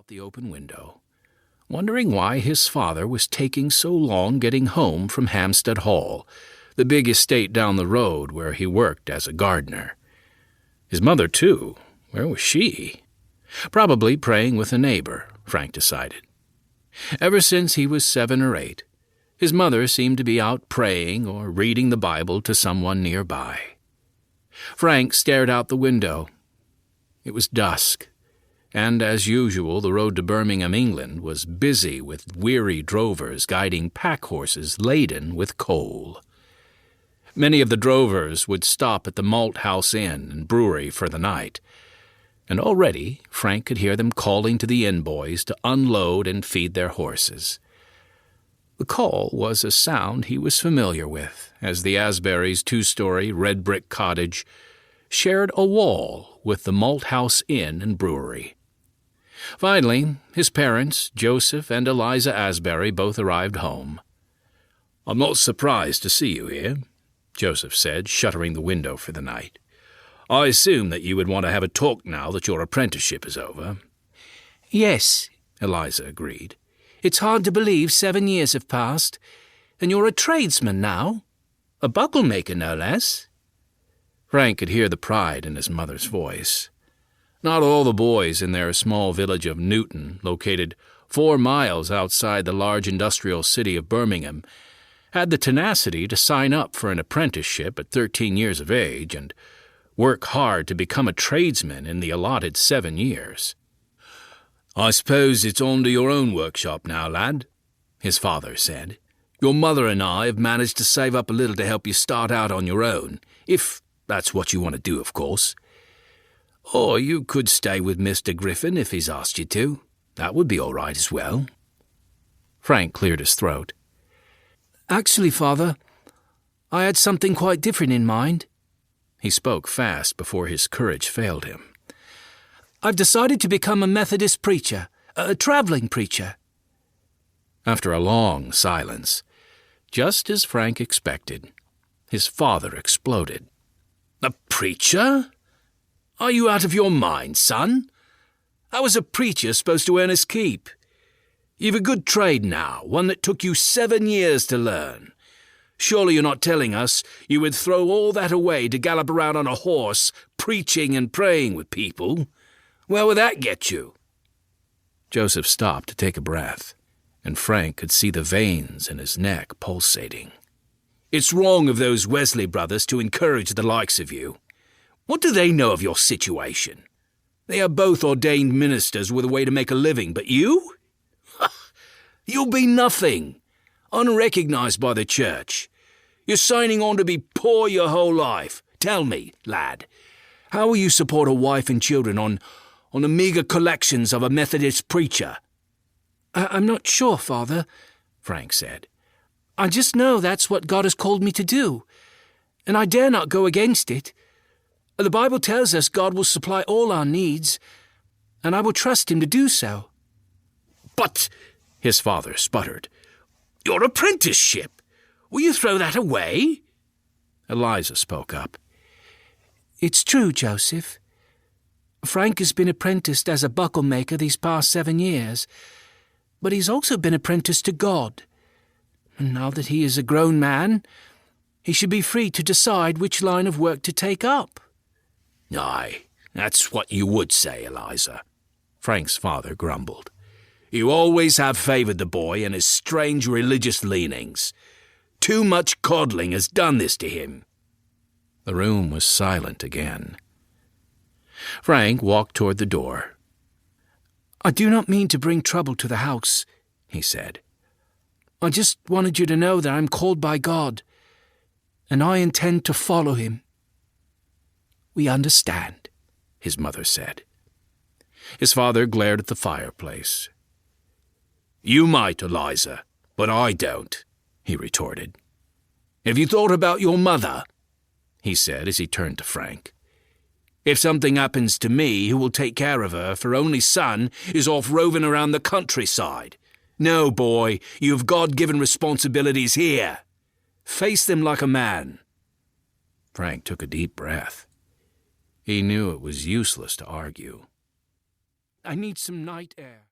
out the open window, wondering why his father was taking so long getting home from Hampstead Hall, the big estate down the road where he worked as a gardener. His mother, too. Where was she? Probably praying with a neighbor, Frank decided. Ever since he was 7 or 8, his mother seemed to be out praying or reading the Bible to someone nearby. Frank stared out the window. It was dusk, and as usual the road to Birmingham, England, was busy with weary drovers guiding pack horses laden with coal. Many of the drovers would stop at the Malt House Inn and brewery for the night, and already Frank could hear them calling to the inn boys to unload and feed their horses. The call was a sound he was familiar with, as the Asburys' 2-story red brick cottage shared a wall with the Malt House Inn and brewery. Finally, his parents, Joseph and Eliza Asbury, both arrived home. "I'm not surprised to see you here," Joseph said, shuttering the window for the night. "I assume that you would want to have a talk now that your apprenticeship is over." "Yes," Eliza agreed. "It's hard to believe 7 years have passed, and you're a tradesman now. A buckle-maker, no less." Frank could hear the pride in his mother's voice. Not all the boys in their small village of Newton, located 4 miles outside the large industrial city of Birmingham, had the tenacity to sign up for an apprenticeship at 13 years of age and work hard to become a tradesman in the allotted 7 years. "I suppose it's on to your own workshop now, lad," his father said. "Your mother and I have managed to save up a little to help you start out on your own, if that's what you want to do, of course. Or you could stay with Mr. Griffin if he's asked you to. That would be all right as well." Frank cleared his throat. "Actually, Father, I had something quite different in mind." He spoke fast before his courage failed him. "I've decided to become a Methodist preacher, a traveling preacher." After a long silence, just as Frank expected, his father exploded. "A preacher? Are you out of your mind, son? How is a preacher supposed to earn his keep? You've a good trade now, one that took you 7 years to learn. Surely you're not telling us you would throw all that away to gallop around on a horse, preaching and praying with people? Where would that get you?" Joseph stopped to take a breath, and Frank could see the veins in his neck pulsating. "It's wrong of those Wesley brothers to encourage the likes of you. What do they know of your situation? They are both ordained ministers with a way to make a living, but you? You'll be nothing, unrecognized by the church. You're signing on to be poor your whole life. Tell me, lad, how will you support a wife and children on the meager collections of a Methodist preacher?" I'm not sure, Father," Frank said. "I just know that's what God has called me to do, and I dare not go against it. The Bible tells us God will supply all our needs, and I will trust Him to do so." "But," his father sputtered, "your apprenticeship, will you throw that away?" Eliza spoke up. "It's true, Joseph. Frank has been apprenticed as a buckle-maker these past 7 years, but he's also been apprenticed to God. And now that he is a grown man, he should be free to decide which line of work to take up." "Aye, that's what you would say, Eliza," Frank's father grumbled. "You always have favoured the boy and his strange religious leanings. Too much coddling has done this to him." The room was silent again. Frank walked toward the door. "I do not mean to bring trouble to the house," he said. "I just wanted you to know that I'm called by God, and I intend to follow Him." "We understand," his mother said. His father glared at the fireplace. "You might, Eliza, but I don't," he retorted. "Have you thought about your mother?" he said as he turned to Frank. "If something happens to me, who will take care of her if her only son is off roving around the countryside? No, boy, you have God-given responsibilities here. Face them like a man." Frank took a deep breath. He knew it was useless to argue. "I need some night air."